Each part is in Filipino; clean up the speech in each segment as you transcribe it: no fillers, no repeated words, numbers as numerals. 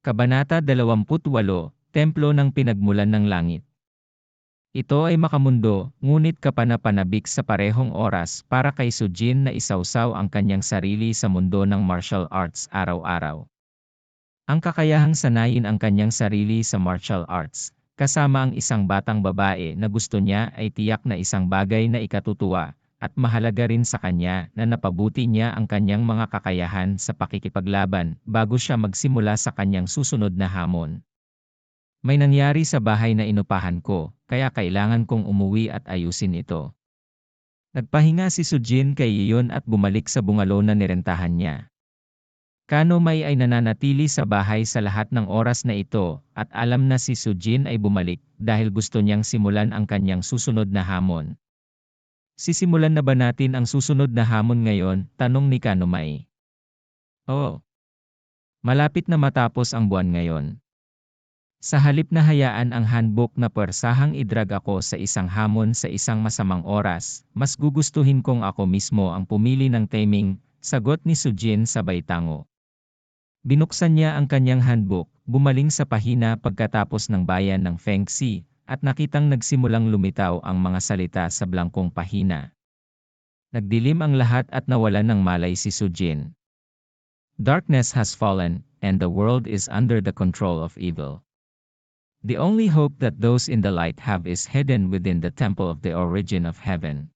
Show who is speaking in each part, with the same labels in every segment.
Speaker 1: Kabanata 28, Templo ng Pinagmulan ng Langit. Ito ay makamundo, ngunit kapanapanabik sa parehong oras para kay Sujin na isawsaw ang kanyang sarili sa mundo ng martial arts araw-araw. Ang kakayahang sanayin ang kanyang sarili sa martial arts, kasama ang isang batang babae na gusto niya ay tiyak na isang bagay na ikatutuwa, at mahalaga rin sa kanya na napabuti niya ang kanyang mga kakayahan sa pakikipaglaban bago siya magsimula sa kanyang susunod na hamon. May nangyari sa bahay na inupahan ko, kaya kailangan kong umuwi at ayusin ito. Nagpahinga si Sujin kay iyon at bumalik sa bungalow na nirentahan niya. Kanomay ay nananatili sa bahay sa lahat ng oras na ito at alam na si Sujin ay bumalik dahil gusto niyang simulan ang kanyang susunod na hamon. Sisimulan na ba natin ang susunod na hamon ngayon? Tanong ni Kanomay. Oo. Malapit na matapos ang buwan ngayon. Sa halip na hayaan ang handbook na puwersahang idrag ako sa isang hamon sa isang masamang oras, mas gugustuhin kong ako mismo ang pumili ng timing, sagot ni Sujin sabay tango. Binuksan niya ang kanyang handbook, bumaling sa pahina pagkatapos ng bayan ng Fengxi, at nakitang nagsimulang lumitaw ang mga salita sa blangkong pahina. Nagdilim ang lahat at nawalan ng malay si Sujin. Darkness has fallen, and the world is under the control of evil. The only hope that those in the light have is hidden within the temple of the origin of heaven.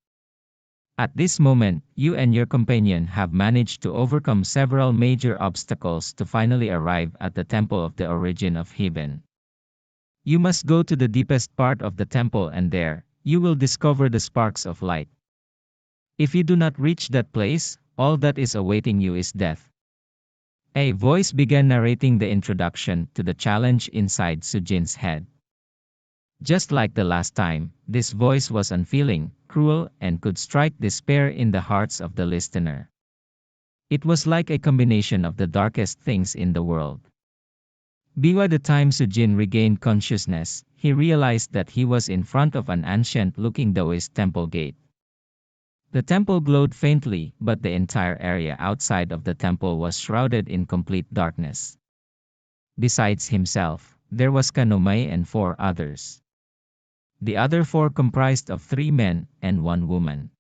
Speaker 1: At this moment, you and your companion have managed to overcome several major obstacles to finally arrive at the temple of the origin of heaven. You must go to the deepest part of the temple and there, you will discover the sparks of light. If you do not reach that place, all that is awaiting you is death. A voice began narrating the introduction to the challenge inside Sujin's head. Just like the last time, this voice was unfeeling, cruel, and could strike despair in the hearts of the listener. It was like a combination of the darkest things in the world. By the time Sujin regained consciousness, he realized that he was in front of an ancient-looking Taoist temple gate. The temple glowed faintly, but the entire area outside of the temple was shrouded in complete darkness. Besides himself, there was Kanomay and 4 others. The other 4 comprised of 3 men and 1 woman.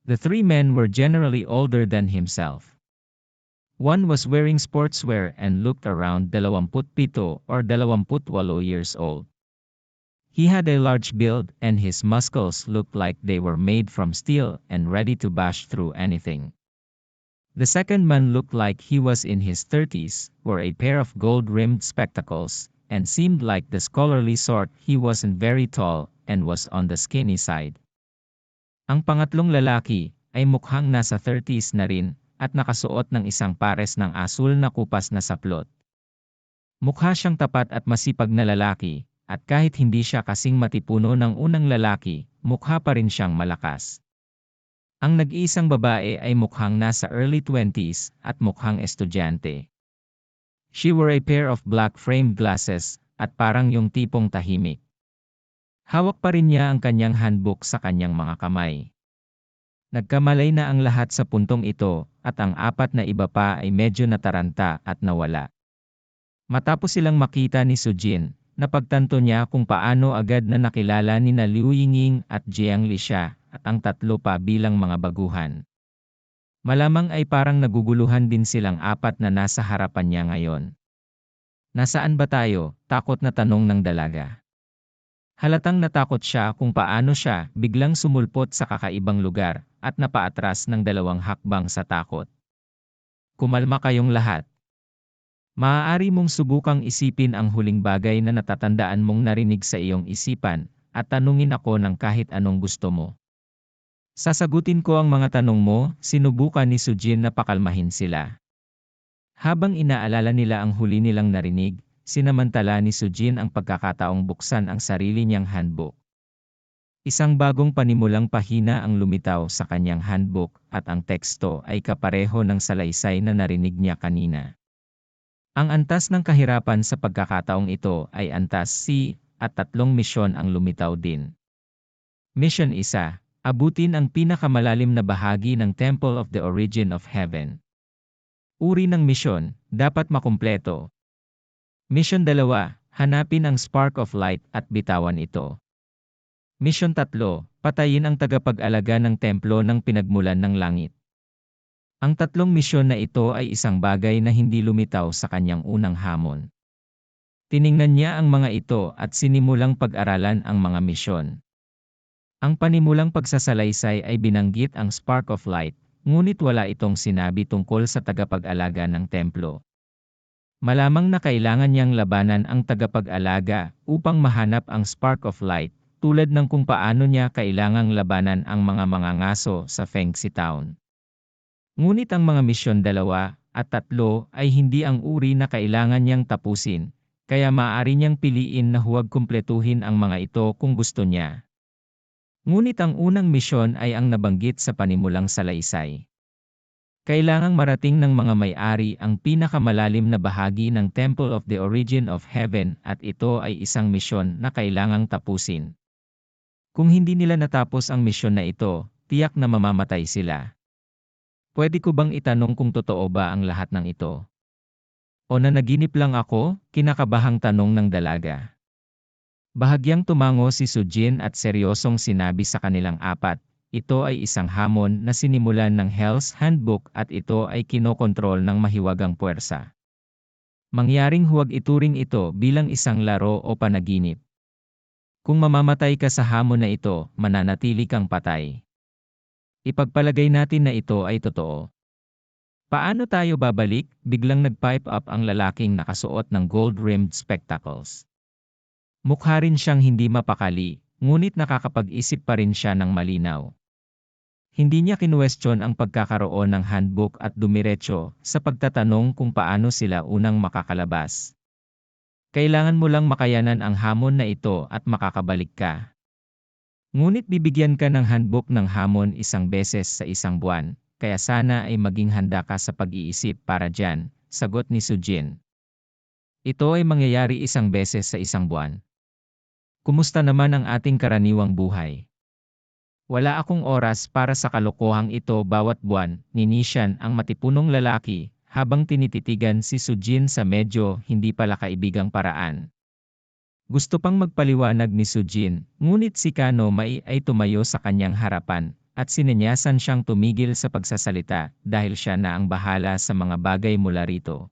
Speaker 1: The 3 men were generally older than himself. One was wearing sportswear and looked around 27 or 28 years old. He had a large build and his muscles looked like they were made from steel and ready to bash through anything. The second man looked like he was in his 30s, wore a pair of gold-rimmed spectacles, and seemed like the scholarly sort. He wasn't very tall and was on the skinny side. Ang pangatlong lalaki ay mukhang nasa 30s na rin at nakasuot ng isang pares ng asul na kupas na saplot. Mukha siyang tapat at masipag na lalaki, at kahit hindi siya kasing matipuno ng unang lalaki, mukha pa rin siyang malakas. Ang nag-iisang babae ay mukhang nasa early 20s at mukhang estudyante. She wore a pair of black-framed glasses at parang yung tipong tahimik. Hawak pa rin niya ang kanyang handbook sa kanyang mga kamay. Nagkamalay na ang lahat sa puntong ito at ang 4 na iba pa ay medyo nataranta at nawala. Matapos silang makita ni Sujin, napagtanto niya kung paano agad na nakilala nina Liu Yingying at Jiang Li siya at ang 3 pa bilang mga baguhan. Malamang ay parang naguguluhan din silang 4 na nasa harapan niya ngayon. Nasaan ba tayo? Takot na tanong ng dalaga. Halatang natakot siya kung paano siya biglang sumulpot sa kakaibang lugar at napaatras ng 2 hakbang sa takot. Kumalma kayong lahat. Maaari mong subukang isipin ang huling bagay na natatandaan mong narinig sa iyong isipan at tanungin ako ng kahit anong gusto mo. Sasagutin ko ang mga tanong mo. Sinubukan ni Sujin na pakalmahin sila. Habang inaalala nila ang huli nilang narinig, sinamantala ni Sujin ang pagkakataong buksan ang sarili niyang handbook. Isang bagong panimulang pahina ang lumitaw sa kanyang handbook at ang teksto ay kapareho ng salaysay na narinig niya kanina. Ang antas ng kahirapan sa pagkakataong ito ay antas C at 3 misyon ang lumitaw din. Mission 1, abutin ang pinakamalalim na bahagi ng Temple of the Origin of Heaven. Uri ng misyon, dapat makumpleto. Mission 2, hanapin ang spark of light at bitawan ito. Mission 3, patayin ang tagapag-alaga ng templo ng pinagmulan ng langit. Ang tatlong misyon na ito ay isang bagay na hindi lumitaw sa kanyang unang hamon. Tiningnan niya ang mga ito at sinimulang pag-aralan ang mga misyon. Ang panimulang pagsasalaysay ay binanggit ang spark of light, ngunit wala itong sinabi tungkol sa tagapag-alaga ng templo. Malamang na kailangan niyang labanan ang tagapag-alaga upang mahanap ang spark of light, tulad ng kung paano niya kailangang labanan ang mga mangangaso sa Fengxi Town. Ngunit ang mga misyon 2 at 3 ay hindi ang uri na kailangan niyang tapusin, kaya maaari niyang piliin na huwag kumpletuhin ang mga ito kung gusto niya. Ngunit ang unang misyon ay ang nabanggit sa panimulang salaysay. Kailangang marating ng mga may-ari ang pinakamalalim na bahagi ng Temple of the Origin of Heaven at ito ay isang misyon na kailangang tapusin. Kung hindi nila natapos ang misyon na ito, tiyak na mamamatay sila. Pwede ko bang itanong kung totoo ba ang lahat ng ito? O nanaginip lang ako? Kinakabahang tanong ng dalaga. Bahagyang tumango si Sujin at seryosong sinabi sa kanilang apat, ito ay isang hamon na sinimulan ng Hell's Handbook at ito ay kinokontrol ng mahiwagang puwersa. Mangyaring huwag ituring ito bilang isang laro o panaginip. Kung mamamatay ka sa hamon na ito, mananatili kang patay. Ipagpalagay natin na ito ay totoo. Paano tayo babalik? Biglang nag-pipe up ang lalaking nakasuot ng gold-rimmed spectacles. Mukha rin siyang hindi mapakali, ngunit nakakapag-isip pa rin siya ng malinaw. Hindi niya kinuwestiyon ang pagkakaroon ng handbook at dumiretso sa pagtatanong kung paano sila unang makakalabas. Kailangan mo lang makayanan ang hamon na ito at makakabalik ka. Ngunit bibigyan ka ng handbook ng hamon isang beses sa isang buwan, kaya sana ay maging handa ka sa pag-iisip para dyan, sagot ni Sujin. Ito ay mangyayari isang beses sa isang buwan. Kumusta naman ang ating karaniwang buhay? Wala akong oras para sa kalokohang ito bawat buwan, ni Nishan ang matipunong lalaki, habang tinititigan si Sujin sa medyo hindi pala kaibigang paraan. Gusto pang magpaliwanag ni Sujin, ngunit si Kano Mai ay tumayo sa kanyang harapan, at sinenyasan siyang tumigil sa pagsasalita dahil siya na ang bahala sa mga bagay mula rito.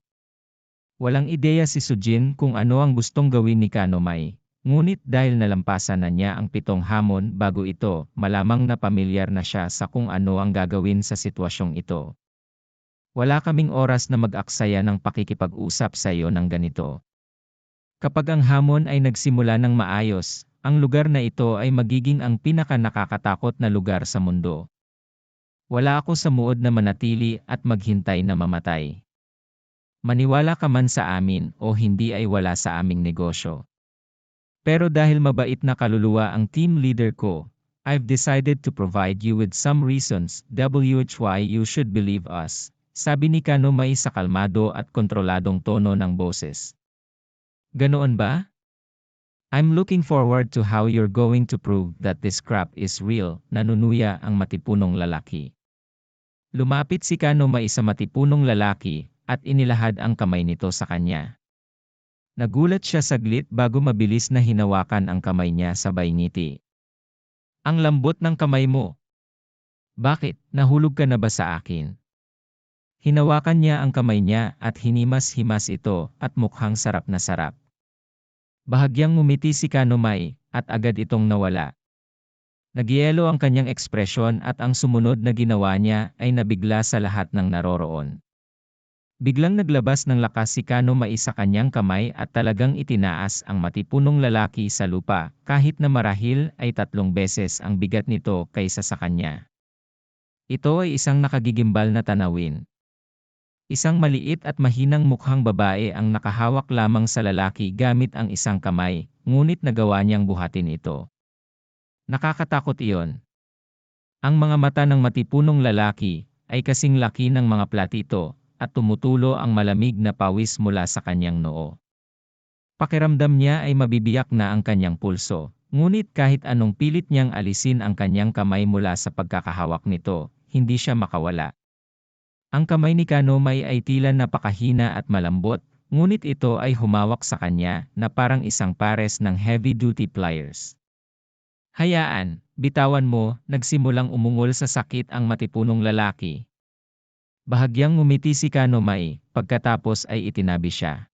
Speaker 1: Walang ideya si Sujin kung ano ang gustong gawin ni Kano Mai. Ngunit dahil nalampasan na niya ang 7 hamon bago ito, malamang na pamilyar na siya sa kung ano ang gagawin sa sitwasyong ito. Wala kaming oras na mag-aksaya ng pakikipag-usap sa iyo ng ganito. Kapag ang hamon ay nagsimula ng maayos, ang lugar na ito ay magiging ang pinaka-nakakatakot na lugar sa mundo. Wala ako sa muod na manatili at maghintay na mamatay. Maniwala ka man sa amin o hindi ay wala sa aming negosyo. Pero dahil mabait na kaluluwa ang team leader ko, I've decided to provide you with some reasons why you should believe us, sabi ni Kano Mai sa kalmado at kontroladong tono ng boses. Ganoon ba? I'm looking forward to how you're going to prove that this crap is real, nanunuya ang matipunong lalaki. Lumapit si Kano Mai sa matipunong lalaki at inilahad ang kamay nito sa kanya. Nagulat siya saglit bago mabilis na hinawakan ang kamay niya sabay ngiti. Ang lambot ng kamay mo. Bakit, nahulog ka na ba sa akin? Hinawakan niya ang kamay niya at hinimas-himas ito at mukhang sarap na sarap. Bahagyang ngumiti si Kano Mai at agad itong nawala. Nagyelo ang kanyang ekspresyon at ang sumunod na ginawa niya ay nabigla sa lahat ng naroroon. Biglang naglabas ng lakas si Kano Mai sa kanyang kamay at talagang itinaas ang matipunong lalaki sa lupa kahit na marahil ay 3 beses ang bigat nito kaysa sa kanya. Ito ay isang nakagigimbal na tanawin. Isang maliit at mahinang mukhang babae ang nakahawak lamang sa lalaki gamit ang isang kamay, ngunit nagawa niyang buhatin ito. Nakakatakot iyon. Ang mga mata ng matipunong lalaki ay kasing laki ng mga platito, at tumutulo ang malamig na pawis mula sa kanyang noo. Pakiramdam niya ay mabibiyak na ang kanyang pulso, ngunit kahit anong pilit niyang alisin ang kanyang kamay mula sa pagkakahawak nito, hindi siya makawala. Ang kamay ni Kano Mai ay tila napakahina at malambot, ngunit ito ay humawak sa kanya na parang isang pares ng heavy-duty pliers. Hayaan, bitawan mo, nagsimulang umungol sa sakit ang matipunong lalaki. Bahagyang ngumiti si Kanomai, pagkatapos ay itinabi siya.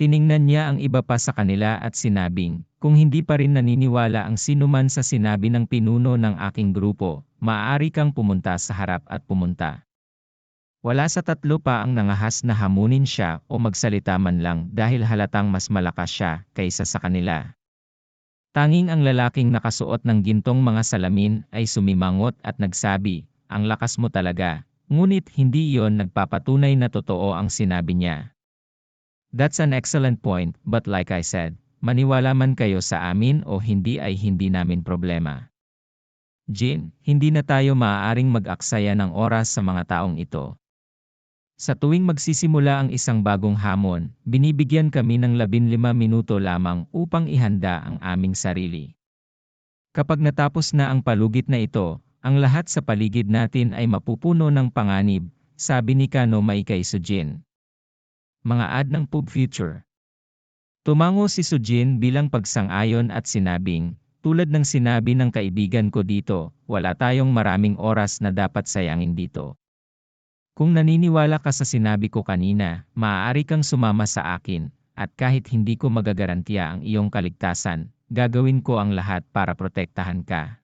Speaker 1: Tiningnan niya ang iba pa sa kanila at sinabing, kung hindi pa rin naniniwala ang sinuman sa sinabi ng pinuno ng aking grupo, maaari kang pumunta sa harap at pumunta. Wala sa tatlo pa ang nangahas na hamunin siya o magsalita man lang dahil halatang mas malakas siya kaysa sa kanila. Tanging ang lalaking nakasuot ng gintong mga salamin ay sumimangot at nagsabi, ang lakas mo talaga, ngunit hindi iyon nagpapatunay na totoo ang sinabi niya. That's an excellent point, but like I said, maniwala man kayo sa amin o hindi ay hindi namin problema. Jin, hindi na tayo maaaring mag-aksaya ng oras sa mga taong ito. Sa tuwing magsisimula ang isang bagong hamon, binibigyan kami ng 15 minuto lamang upang ihanda ang aming sarili. Kapag natapos na ang palugit na ito, ang lahat sa paligid natin ay mapupuno ng panganib, sabi ni Kanomai kay Sujin. Mga ad ng Pub Future. Tumango si Sujin bilang pagsang-ayon at sinabing, tulad ng sinabi ng kaibigan ko dito, wala tayong maraming oras na dapat sayangin dito. Kung naniniwala ka sa sinabi ko kanina, maaari kang sumama sa akin, at kahit hindi ko magagarantiya ang iyong kaligtasan, gagawin ko ang lahat para protektahan ka.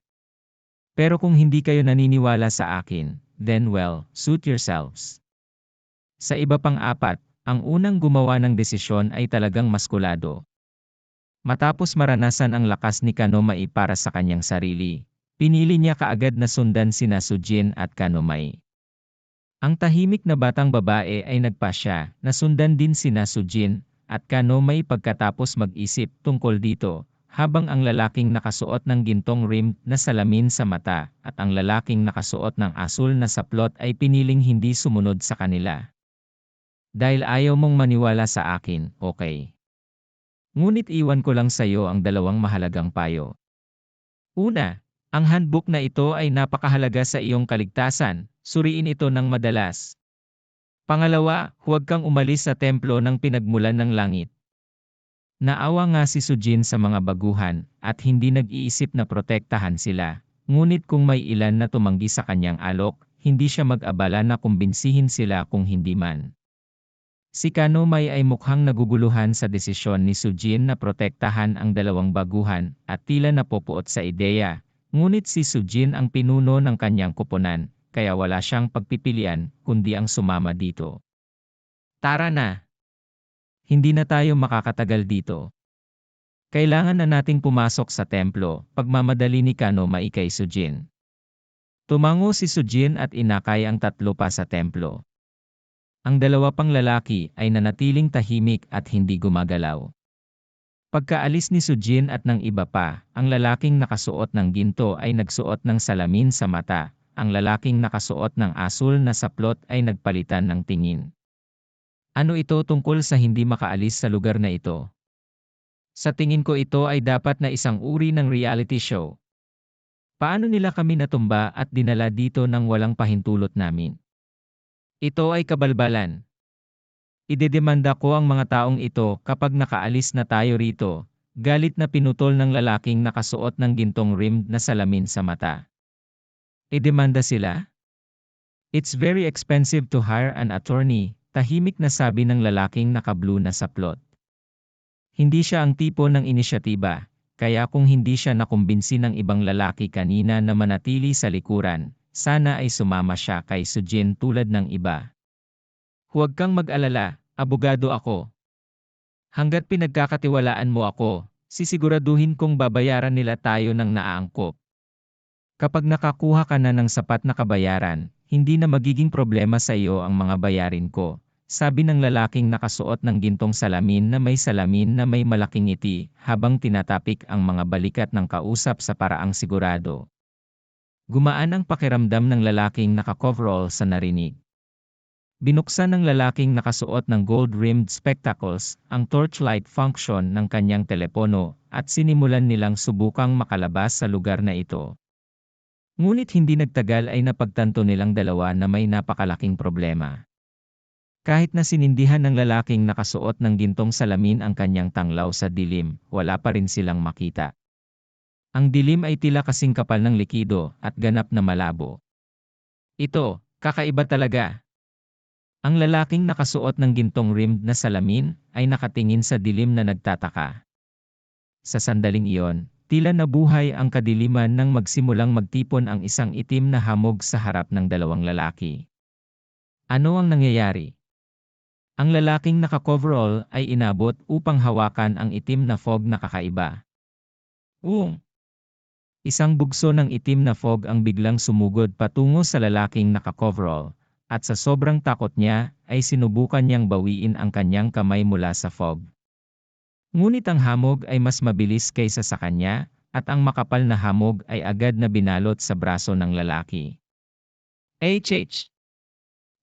Speaker 1: Pero kung hindi kayo naniniwala sa akin, then well, suit yourselves. Sa iba pang apat, ang unang gumawa ng desisyon ay talagang maskulado. Matapos maranasan ang lakas ni Kanomai para sa kanyang sarili, pinili niya kaagad na sundan sina Sujin at Kanomai. Ang tahimik na batang babae ay nagpasya na sundan din sina Sujin at Kanomai pagkatapos mag-isip tungkol dito, habang ang lalaking nakasuot ng gintong rim na salamin sa mata at ang lalaking nakasuot ng asul na saplot ay piniling hindi sumunod sa kanila. Dahil ayaw mong maniwala sa akin, okay. Ngunit iwan ko lang sa iyo ang dalawang mahalagang payo. Una, ang handbook na ito ay napakahalaga sa iyong kaligtasan, suriin ito ng madalas. Pangalawa, huwag kang umalis sa templo ng pinagmulan ng langit. Naawa nga si Sujin sa mga baguhan at hindi nag-iisip na protektahan sila, ngunit kung may ilan na tumanggi sa kanyang alok, hindi siya mag-abala na kumbinsihin sila kung hindi man. Si Kanomai ay mukhang naguguluhan sa desisyon ni Sujin na protektahan ang dalawang baguhan at tila napopuot sa ideya, ngunit si Sujin ang pinuno ng kanyang koponan, kaya wala siyang pagpipilian kundi ang sumama dito. Tara na! Hindi na tayo makakatagal dito. Kailangan na nating pumasok sa templo, pagmamadali ni Kanomai kay Sujin. Tumango si Sujin at inakay ang tatlo pa sa templo. Ang dalawa pang lalaki ay nanatiling tahimik at hindi gumagalaw. Pagkaalis ni Sujin at ng iba pa, ang lalaking nakasuot ng ginto ay nagsuot ng salamin sa mata, ang lalaking nakasuot ng asul na saplot ay nagpalitan ng tingin. Ano ito tungkol sa hindi makaalis sa lugar na ito? Sa tingin ko ito ay dapat na isang uri ng reality show. Paano nila kami natumba at dinala dito nang walang pahintulot namin? Ito ay kabalbalan. Idedemanda ko ang mga taong ito kapag nakaalis na tayo rito, galit na pinutol ng lalaking nakasuot ng gintong rimmed na salamin sa mata. Idemanda sila? It's very expensive to hire an attorney, tahimik na sabi ng lalaking naka-blue na saplot. Hindi siya ang tipo ng inisyatiba, kaya kung hindi siya nakumbinsi ng ibang lalaki kanina na manatili sa likuran, sana ay sumama siya kay Sujin tulad ng iba. Huwag kang mag-alala, abogado ako. Hanggat pinagkakatiwalaan mo ako, sisiguraduhin kong babayaran nila tayo ng naaangkop. Kapag nakakuha ka na ng sapat na kabayaran, hindi na magiging problema sa iyo ang mga bayarin ko, sabi ng lalaking nakasuot ng gintong salamin na may malaking ngiti habang tinatapik ang mga balikat ng kausap sa paraang sigurado. Gumaan ang pakiramdam ng lalaking naka-coverall sa narinig. Binuksan ng lalaking nakasuot ng gold-rimmed spectacles ang torchlight function ng kanyang telepono at sinimulan nilang subukang makalabas sa lugar na ito. Ngunit hindi nagtagal ay napagtanto nilang dalawa na may napakalaking problema. Kahit na sinindihan ng lalaking nakasuot ng gintong salamin ang kanyang tanglaw sa dilim, wala pa rin silang makita. Ang dilim ay tila kasing kapal ng likido at ganap na malabo. Ito, kakaiba talaga. Ang lalaking nakasuot ng gintong rimmed na salamin ay nakatingin sa dilim na nagtataka. Sa sandaling iyon, tila nabuhay ang kadiliman nang magsimulang magtipon ang isang itim na hamog sa harap ng dalawang lalaki. Ano ang nangyayari? Ang lalaking naka-coverall ay inabot upang hawakan ang itim na fog na kakaiba. Isang bugso ng itim na fog ang biglang sumugod patungo sa lalaking naka-coverall, at sa sobrang takot niya, ay sinubukan niyang bawiin ang kanyang kamay mula sa fog. Ngunit ang hamog ay mas mabilis kaysa sa kanya, at ang makapal na hamog ay agad na binalot sa braso ng lalaki. HH!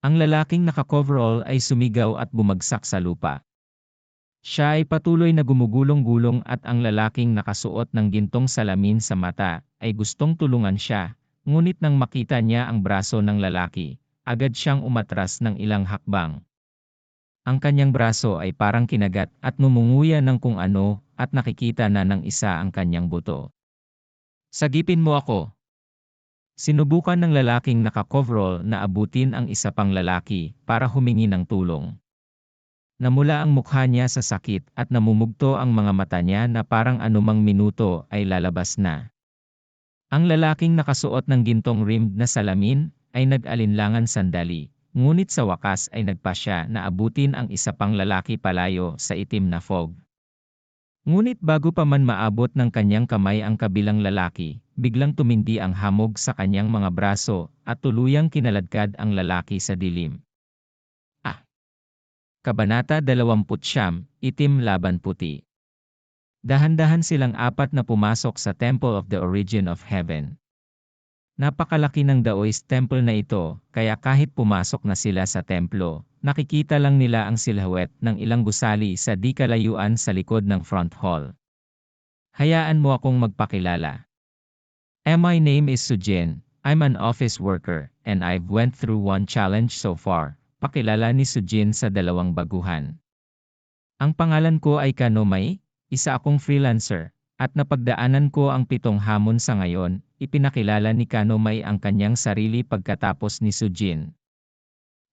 Speaker 1: Ang lalaking naka-coverall ay sumigaw at bumagsak sa lupa. Siya ay patuloy na gumugulong-gulong at ang lalaking nakasuot ng gintong salamin sa mata ay gustong tulungan siya, ngunit nang makita niya ang braso ng lalaki, agad siyang umatras ng ilang hakbang. Ang kanyang braso ay parang kinagat at numunguya ng kung ano at nakikita na ng isa ang kanyang buto. Sagipin mo ako! Sinubukan ng lalaking naka-coverall na abutin ang isa pang lalaki para humingi ng tulong. Namula ang mukha niya sa sakit at namumugto ang mga mata niya na parang anumang minuto ay lalabas na. Ang lalaking nakasuot ng gintong rimmed na salamin ay nag-alinlangan sandali, ngunit sa wakas ay nagpasya na abutin ang isa pang lalaki palayo sa itim na fog. Ngunit bago pa man maabot ng kanyang kamay ang kabilang lalaki, biglang tumindi ang hamog sa kanyang mga braso at tuluyang kinaladkad ang lalaki sa dilim. Kabanata 20, Itim laban puti. Dahan-dahan silang apat na pumasok sa Temple of the Origin of Heaven. Napakalaki ng Daoist Temple na ito, kaya kahit pumasok na sila sa templo, nakikita lang nila ang silhouette ng ilang gusali sa di kalayuan sa likod ng front hall. Hayaan mo akong magpakilala. My name is Sujin, I'm an office worker, and I've went through one challenge so far. Pakilala ni Sujin sa dalawang baguhan. Ang pangalan ko ay Kanomay, isa akong freelancer, at napagdaanan ko ang 7 hamon sa ngayon. Ipinakilala ni Kanomay ang kanyang sarili pagkatapos ni Sujin.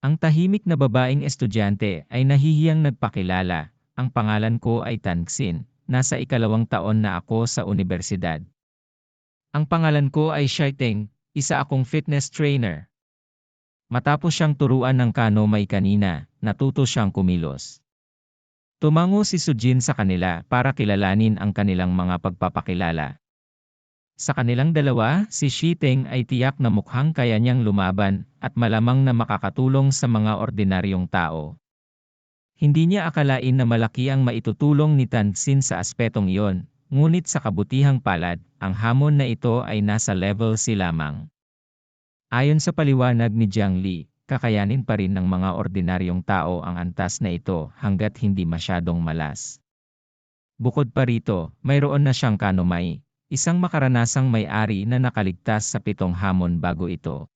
Speaker 1: Ang tahimik na babaeng estudyante ay nahihiyang nagpakilala. Ang pangalan ko ay Tanxin, nasa 2nd taon na ako sa universidad. Ang pangalan ko ay Shaiteng, isa akong fitness trainer. Matapos siyang turuan ng Kanomay kanina, natuto siyang kumilos. Tumango si Sujin sa kanila para kilalanin ang kanilang mga pagpapakilala. Sa kanilang dalawa, si Shaiteng ay tiyak na mukhang kaya niyang lumaban at malamang na makakatulong sa mga ordinaryong tao. Hindi niya akalain na malaki ang maitutulong ni Tanxin sa aspetong iyon, ngunit sa kabutihang palad, ang hamon na ito ay nasa level C lamang. Ayon sa paliwanag ni Jiang Li, kakayanin pa rin ng mga ordinaryong tao ang antas na ito hanggat hindi masyadong malas. Bukod pa rito, mayroon na siyang Kanomay, isang makaranasang may-ari na nakaligtas sa 7 hamon bago ito.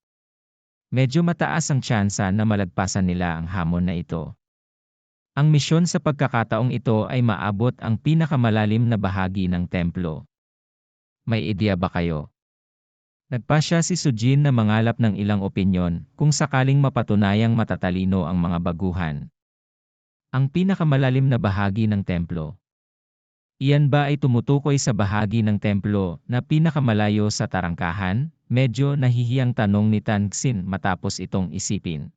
Speaker 1: Medyo mataas ang tsansa na malagpasan nila ang hamon na ito. Ang misyon sa pagkakataong ito ay maabot ang pinakamalalim na bahagi ng templo. May ideya ba kayo? Nagpasya si Sujin na mangalap ng ilang opinyon kung sakaling mapatunayang matatalino ang mga baguhan. Ang pinakamalalim na bahagi ng templo. Iyan ba ay tumutukoy sa bahagi ng templo na pinakamalayo sa tarangkahan? Medyo nahihiyang tanong ni Tanxin matapos itong isipin.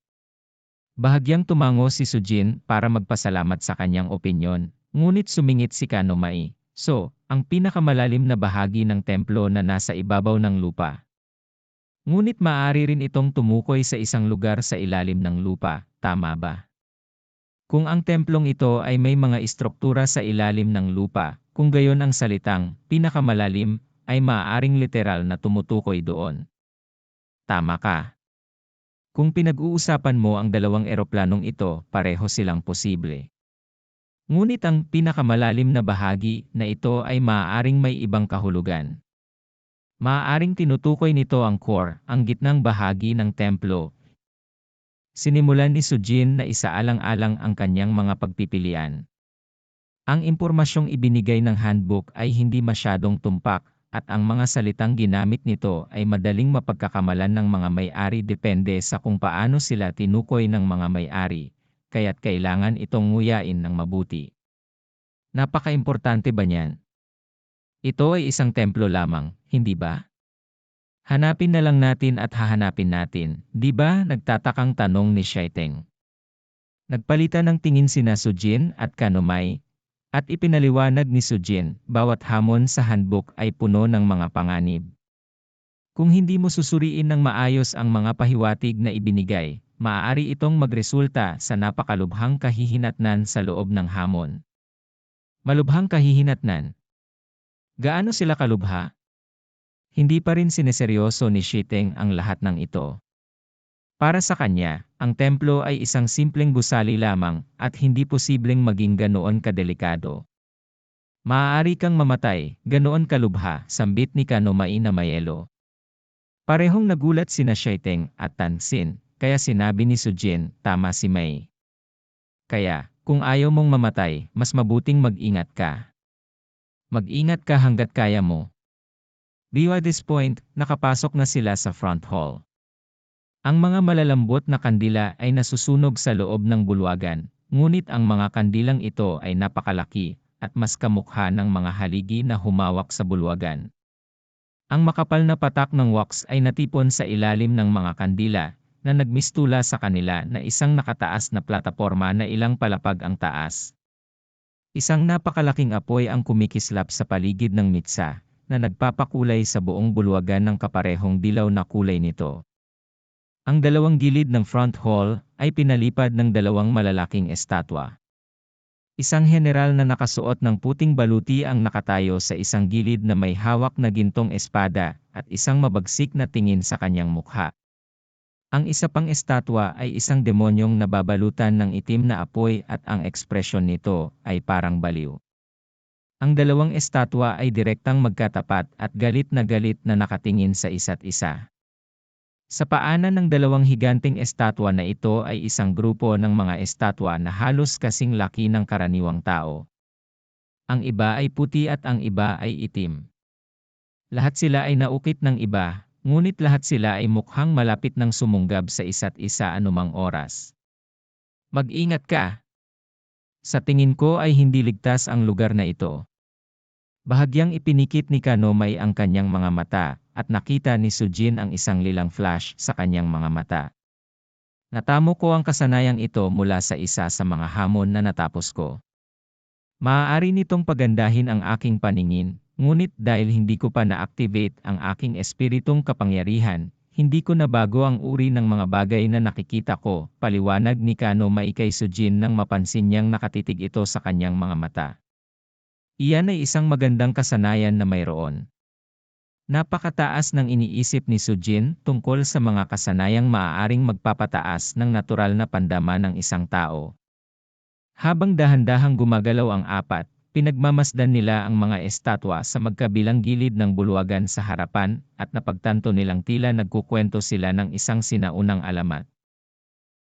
Speaker 1: Bahagyang tumango si Sujin para magpasalamat sa kanyang opinyon, ngunit sumingit si Kanomay. So, ang pinakamalalim na bahagi ng templo na nasa ibabaw ng lupa. Ngunit maaari rin itong tumukoy sa isang lugar sa ilalim ng lupa, tama ba? Kung ang templong ito ay may mga istruktura sa ilalim ng lupa, kung gayon ang salitang pinakamalalim ay maaaring literal na tumutukoy doon. Tama ka. Kung pinag-uusapan mo ang dalawang eroplanong ito, pareho silang posible. Ngunit ang pinakamalalim na bahagi na ito ay maaaring may ibang kahulugan. Maaaring tinutukoy nito ang core, ang gitnang bahagi ng templo. Sinimulan ni Sujin na isaalang-alang ang kanyang mga pagpipilian. Ang impormasyong ibinigay ng handbook ay hindi masyadong tumpak, at ang mga salitang ginamit nito ay madaling mapagkakamalan ng mga may-ari depende sa kung paano sila tinukoy ng mga may-ari, kaya't kailangan itong nguyain ng mabuti. Napaka-importante ba niyan? Ito ay isang templo lamang, hindi ba? Hanapin na lang natin at hahanapin natin, di ba? Nagtatakang tanong ni Shaiteng. Nagpalitan ng tingin sina Sujin at Kanomay, at ipinaliwanag ni Sujin, bawat hamon sa handbook ay puno ng mga panganib. Kung hindi mo susuriin ng maayos ang mga pahiwatig na ibinigay, maaari itong magresulta sa napakalubhang kahihinatnan sa loob ng hamon. Malubhang kahihinatnan. Gaano sila kalubha? Hindi pa rin sineseryoso ni Shiteng ang lahat ng ito. Para sa kanya, ang templo ay isang simpleng gusali lamang at hindi posibleng maging ganoon kadelikado. Maaari kang mamatay, ganoon kalubha, sambit ni Kanomai na Mayelo. Parehong nagulat sina Shiteng at Tansin, kaya sinabi ni Sujin, tama si May. Kaya, kung ayaw mong mamatay, mas mabuting mag-ingat ka. Mag-ingat ka hanggat kaya mo. By this point, nakapasok na sila sa front hall. Ang mga malalambot na kandila ay nasusunog sa loob ng bulwagan, ngunit ang mga kandilang ito ay napakalaki at mas kamukha ng mga haligi na humawak sa bulwagan. Ang makapal na patak ng wax ay natipon sa ilalim ng mga kandila na nagmistula sa kanila na isang nakataas na plataporma na ilang palapag ang taas. Isang napakalaking apoy ang kumikislap sa paligid ng mitsa na nagpapakulay sa buong bulwagan ng kaparehong dilaw na kulay nito. Ang dalawang gilid ng front hall ay pinalipad ng dalawang malalaking estatwa. Isang general na nakasuot ng puting baluti ang nakatayo sa isang gilid na may hawak na gintong espada at isang mabagsik na tingin sa kanyang mukha. Ang isa pang estatwa ay isang demonyong nababalutan ng itim na apoy at ang ekspresyon nito ay parang baliw. Ang dalawang estatwa ay direktang magkatapat at galit na nakatingin sa isa't isa. Sa paanan ng dalawang higanteng estatwa na ito ay isang grupo ng mga estatwa na halos kasing laki ng karaniwang tao. Ang iba ay puti at ang iba ay itim. Lahat sila ay naukit ng iba, ngunit lahat sila ay mukhang malapit ng sumunggab sa isa't isa anumang oras. Mag-ingat ka! Sa tingin ko ay hindi ligtas ang lugar na ito. Bahagyang ipinikit ni Kanomay ang kanyang mga mata, at nakita ni Sujin ang isang lilang flash sa kanyang mga mata. Natamo ko ang kasanayang ito mula sa isa sa mga hamon na natapos ko. Maaari nitong pagandahin ang aking paningin, ngunit dahil hindi ko pa na-activate ang aking espiritong kapangyarihan, hindi ko nabago ang uri ng mga bagay na nakikita ko, paliwanag ni Kanomay kay Sujin nang mapansin niyang nakatitig ito sa kanyang mga mata. Iyan ay isang magandang kasanayan na mayroon. Napakataas ng iniisip ni Sujin tungkol sa mga kasanayang maaaring magpapataas ng natural na pandama ng isang tao. Habang dahan-dahang gumagalaw ang apat, pinagmamasdan nila ang mga estatwa sa magkabilang gilid ng bulwagan sa harapan at napagtanto nilang tila nagkukwento sila ng isang sinaunang alamat.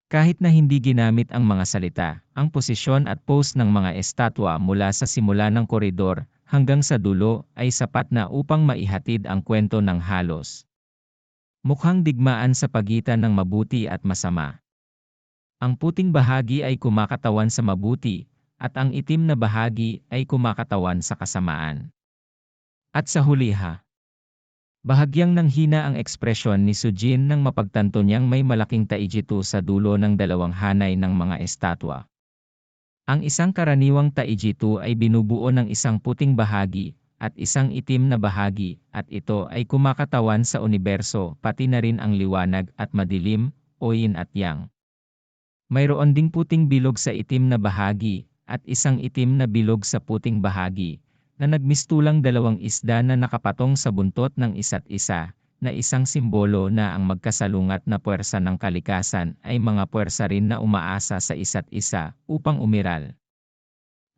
Speaker 1: Kahit na hindi ginamit ang mga salita, ang posisyon at pose ng mga estatwa mula sa simula ng koridor hanggang sa dulo ay sapat na upang maihatid ang kwento ng halos. Mukhang digmaan sa pagitan ng mabuti at masama. Ang puting bahagi ay kumakatawan sa mabuti, at ang itim na bahagi ay kumakatawan sa kasamaan. At sa huli bahagyang nanghina ang ekspresyon ni Sujin nang mapagtanto niyang may malaking taijito sa dulo ng dalawang hanay ng mga estatwa. Ang isang karaniwang taijito ay binubuo ng isang puting bahagi at isang itim na bahagi at ito ay kumakatawan sa universo pati na rin ang liwanag at madilim, o yin at yang. Mayroon ding puting bilog sa itim na bahagi at isang itim na bilog sa puting bahagi na nagmistulang dalawang isda na nakapatong sa buntot ng isa't isa, na isang simbolo na ang magkasalungat na puwersa ng kalikasan ay mga puwersa rin na umaasa sa isa't isa upang umiral.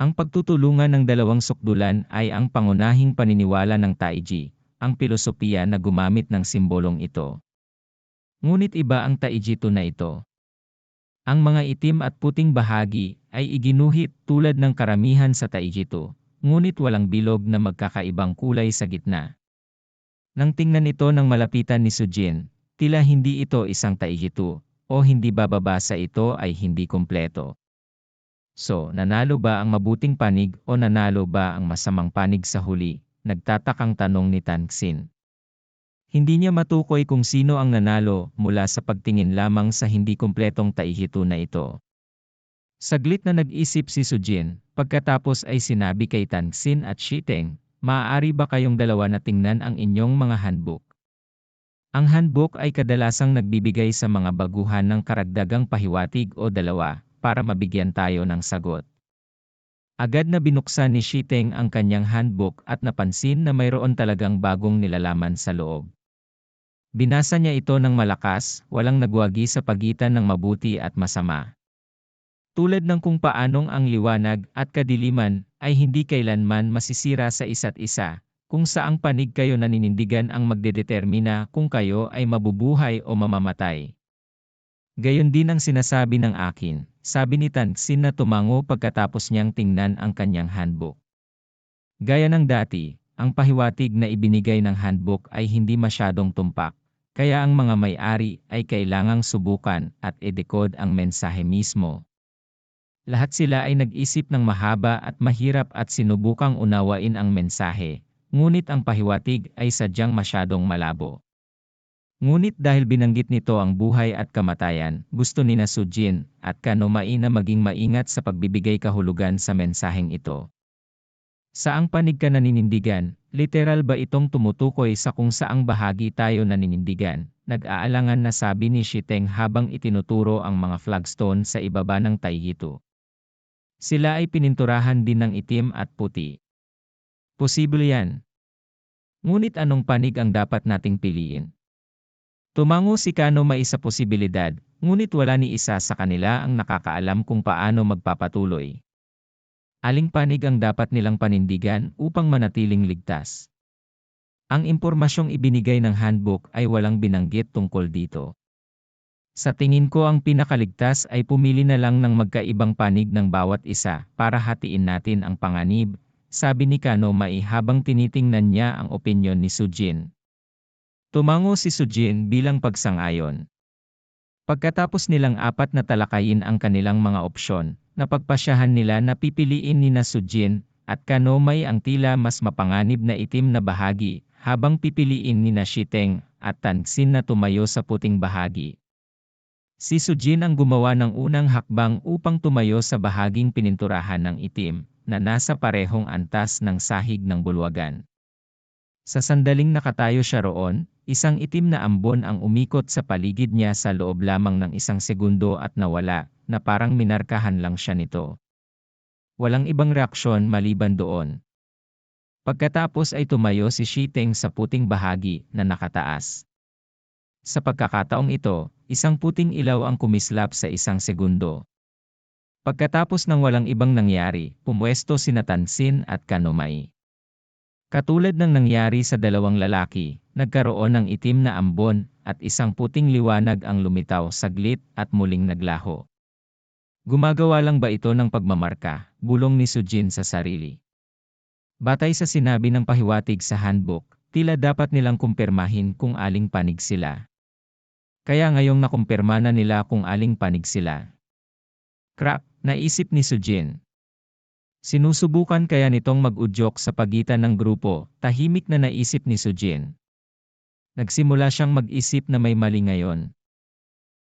Speaker 1: Ang pagtutulungan ng dalawang sukdulan ay ang pangunahing paniniwala ng Taiji, ang pilosopiya na gumamit ng simbolong ito. Ngunit iba ang Taijito na ito. Ang mga itim at puting bahagi ay iginuhit tulad ng karamihan sa Taijito, ngunit walang bilog na magkakaibang kulay sa gitna. Nang tingnan ito ng malapitan ni Sujin, tila hindi ito isang Taijito, o hindi bababa sa ito ay hindi kumpleto. So, nanalo ba ang mabuting panig o nanalo ba ang masamang panig sa huli? Nagtatakang tanong ni Tanxin. Hindi niya matukoy kung sino ang nanalo mula sa pagtingin lamang sa hindi kumpletong Taijito na ito. Saglit na nag-isip si Sujin, pagkatapos ay sinabi kay Tanxin at Shiteng, maaari ba kayong dalawa na tingnan ang inyong mga handbook? Ang handbook ay kadalasang nagbibigay sa mga baguhan ng karagdagang pahiwatig o dalawa, para mabigyan tayo ng sagot. Agad na binuksan ni Shiteng ang kanyang handbook at napansin na mayroon talagang bagong nilalaman sa loob. Binasa niya ito ng malakas, walang nagwagi sa pagitan ng mabuti at masama. Tulad ng kung paanong ang liwanag at kadiliman ay hindi kailanman masisira sa isa't isa, kung saang panig kayo naninindigan ang magdedetermina kung kayo ay mabubuhay o mamamatay. Gayon din ang sinasabi ng akin, sabi ni Tanxin na tumango pagkatapos niyang tingnan ang kanyang handbook. Gaya ng dati, ang pahiwatig na ibinigay ng handbook ay hindi masyadong tumpak, kaya ang mga may-ari ay kailangang subukan at i-decode ang mensahe mismo. Lahat sila ay nag-isip ng mahaba at mahirap at sinubukang unawain ang mensahe, ngunit ang pahiwatig ay sadyang masyadong malabo. Ngunit dahil binanggit nito ang buhay at kamatayan, gusto ni Sujin at Kanomai na maging maingat sa pagbibigay kahulugan sa mensaheng ito. Saang panig ka naninindigan, literal ba itong tumutukoy sa kung saang bahagi tayo naninindigan? Nag-aalangan na sabi ni Shiteng habang itinuturo ang mga flagstone sa ibaba ng Taijito. Sila ay pininturahan din ng itim at puti. Posible yan. Ngunit anong panig ang dapat nating piliin? Tumango si Kanomai sa posibilidad, ngunit wala ni isa sa kanila ang nakakaalam kung paano magpapatuloy. Aling panig ang dapat nilang panindigan upang manatiling ligtas? Ang impormasyong ibinigay ng handbook ay walang binanggit tungkol dito. Sa tingin ko ang pinakaligtas ay pumili na lang ng magkaibang panig ng bawat isa para hatiin natin ang panganib, sabi ni Kanomai habang tinitingnan niya ang opinyon ni Sujin. Tumango si Sujin bilang pagsang-ayon. Pagkatapos nilang apat na talakayin ang kanilang mga opsyon, napagpasyahan nila na pipiliin ni Sujin at Kanomai ang tila mas mapanganib na itim na bahagi, habang pipiliin ni Shiteng at Tanxin na tumayo sa puting bahagi. Si Sujin ang gumawa ng unang hakbang upang tumayo sa bahaging pininturahan ng itim, na nasa parehong antas ng sahig ng bulwagan. Sa sandaling nakatayo siya roon, isang itim na ambon ang umikot sa paligid niya sa loob lamang ng isang segundo at nawala, na parang minarkahan lang siya nito. Walang ibang reaksyon maliban doon. Pagkatapos ay tumayo si Shiteng sa puting bahagi na nakataas. Sa pagkakataong ito, isang puting ilaw ang kumislap sa isang segundo. Pagkatapos ng walang ibang nangyari, pumwesto sina Tanxin at Kanomai. Katulad ng nangyari sa dalawang lalaki, nagkaroon ng itim na ambon at isang puting liwanag ang lumitaw saglit at muling naglaho. Gumagawa lang ba ito ng pagmamarka? Bulong ni Sujin sa sarili. Batay sa sinabi ng pahiwatig sa handbook, tila dapat nilang kumpirmahin kung aling panig sila. Kaya ngayong nakumpirma na nila kung aling panig sila. Crap, naisip ni Sujin. Sinusubukan kaya nitong mag-udyok sa pagitan ng grupo, tahimik na naisip ni Sujin. Nagsimula siyang mag-isip na may mali ngayon.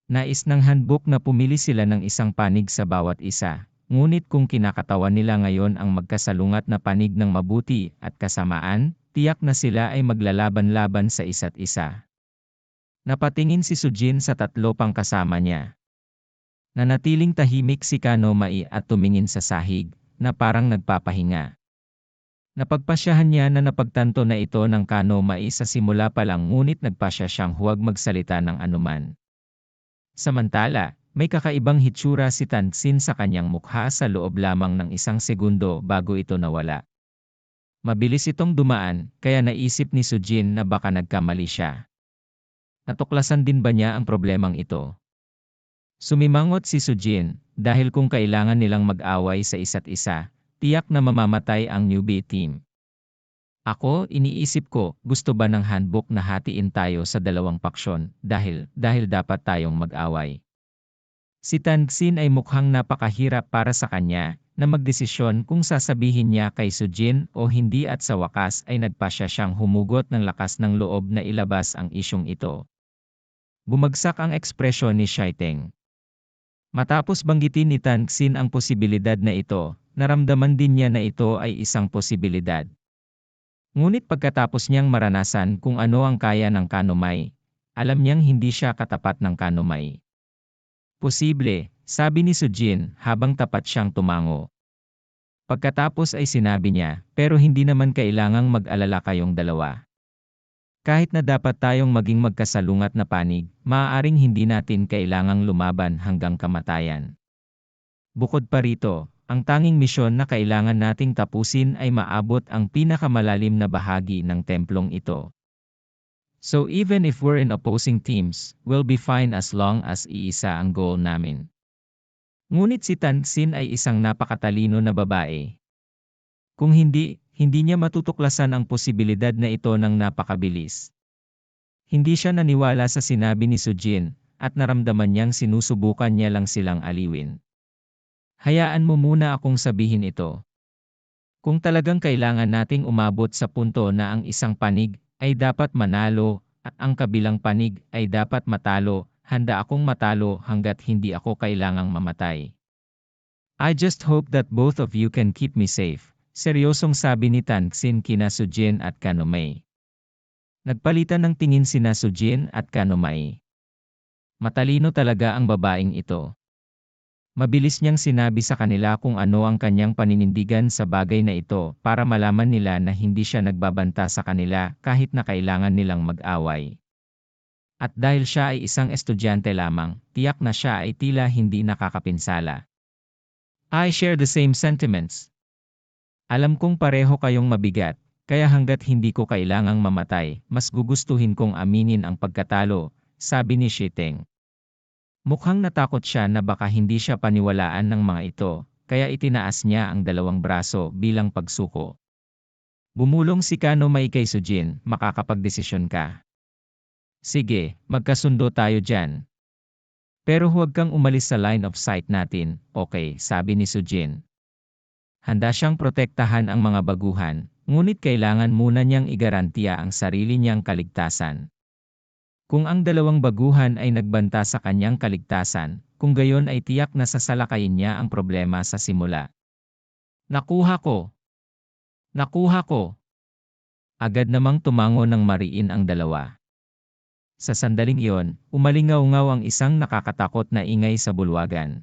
Speaker 1: Nais ng handbook na pumili sila ng isang panig sa bawat isa, ngunit kung kinakatawan nila ngayon ang magkasalungat na panig ng mabuti at kasamaan, tiyak na sila ay maglalaban-laban sa isa't isa. Napatingin si Sujin sa tatlo pang kasama niya. Nanatiling tahimik si Kanomai at tumingin sa sahig, na parang nagpapahinga. Napagpasyahan niya na napagtanto na ito ng Kanomai sa simula pa lang ngunit nagpasya siyang huwag magsalita ng anuman. Samantala, may kakaibang hitsura si Tanxin sa kanyang mukha sa loob lamang ng isang segundo bago ito nawala. Mabilis itong dumaan, kaya naisip ni Sujin na baka nagkamali siya. Natuklasan din ba niya ang problemang ito? Sumimangot si Sujin, dahil kung kailangan nilang mag-away sa isa't isa, tiyak na mamamatay ang newbie team. Ako, iniisip ko, gusto ba ng handbook na hatiin tayo sa dalawang paksyon dahil dapat tayong mag-away. Si Tanxin ay mukhang napakahirap para sa kanya na magdesisyon kung sasabihin niya kay Sujin o hindi at sa wakas ay nagpasya siyang humugot ng lakas ng loob na ilabas ang isyong ito. Bumagsak ang ekspresyon ni Shaiteng. Matapos banggitin ni Tanxin ang posibilidad na ito, naramdaman din niya na ito ay isang posibilidad. Ngunit pagkatapos niyang maranasan kung ano ang kaya ng kanumay, alam niyang hindi siya katapat ng kanumay. Posible, sabi ni Sujin habang tapat siyang tumango. Pagkatapos ay sinabi niya, pero hindi naman kailangang mag-alala kayong dalawa. Kahit na dapat tayong maging magkasalungat na panig, maaaring hindi natin kailangang lumaban hanggang kamatayan. Bukod pa rito, ang tanging misyon na kailangan nating tapusin ay maabot ang pinakamalalim na bahagi ng templong ito. So even if we're in opposing teams, we'll be fine as long as iisa ang goal namin. Ngunit si Tanxin ay isang napakatalino na babae. Kung hindi niya matutuklasan ang posibilidad na ito ng napakabilis. Hindi siya naniwala sa sinabi ni Sujin, at naramdaman niyang sinusubukan niya lang silang aliwin. Hayaan mo muna akong sabihin ito. Kung talagang kailangan nating umabot sa punto na ang isang panig ay dapat manalo, at ang kabilang panig ay dapat matalo, handa akong matalo hanggat hindi ako kailangang mamatay. I just hope that both of you can keep me safe, seryosong sabi ni Tanxin kina Sujin at Kanumay. Nagpalitan ng tingin sina Sujin at Kanumay. Matalino talaga ang babaeng ito. Mabilis niyang sinabi sa kanila kung ano ang kanyang paninindigan sa bagay na ito para malaman nila na hindi siya nagbabanta sa kanila kahit na kailangan nilang mag-away. At dahil siya ay isang estudyante lamang, tiyak na siya ay tila hindi nakakapinsala. I share the same sentiments. Alam kong pareho kayong mabigat, kaya hanggat hindi ko kailangang mamatay, mas gugustuhin kong aminin ang pagkatalo, sabi ni Shiteng. Mukhang natakot siya na baka hindi siya paniwalaan ng mga ito, kaya itinaas niya ang dalawang braso bilang pagsuko. Bumulong si Kanumay kay Sujin, makakapagdesisyon ka. Sige, magkasundo tayo dyan. Pero huwag kang umalis sa line of sight natin, okay, sabi ni Sujin. Handa siyang protektahan ang mga baguhan, ngunit kailangan muna niyang igarantiya ang sarili niyang kaligtasan. Kung ang dalawang baguhan ay nagbanta sa kanyang kaligtasan, kung gayon ay tiyak na sasalakayin niya ang problema sa simula. Nakuha ko! Nakuha ko! Agad namang tumango ng mariin ang dalawa. Sa sandaling iyon, umalingaw-ngaw ang isang nakakatakot na ingay sa bulwagan.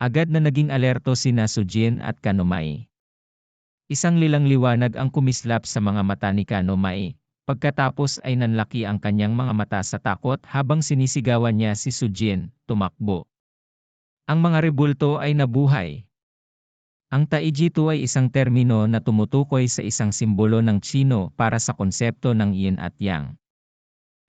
Speaker 1: Agad na naging alerto sina Sujin at Kanumay. Isang lilang liwanag ang kumislap sa mga mata ni Kanumay. Pagkatapos ay nanlaki ang kanyang mga mata sa takot habang sinisigawan niya si Sujin, tumakbo. Ang mga rebulto ay nabuhay. Ang Taijito ay isang termino na tumutukoy sa isang simbolo ng Tsino para sa konsepto ng yin at yang.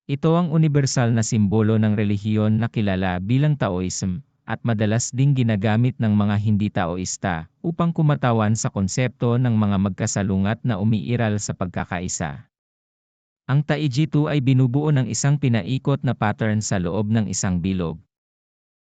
Speaker 1: Ito ang universal na simbolo ng relihiyon na kilala bilang Taoism, at madalas ding ginagamit ng mga hindi Taoista upang kumatawan sa konsepto ng mga magkasalungat na umiiral sa pagkakaisa. Ang Taijito ay binubuo ng isang pinaikot na pattern sa loob ng isang bilog,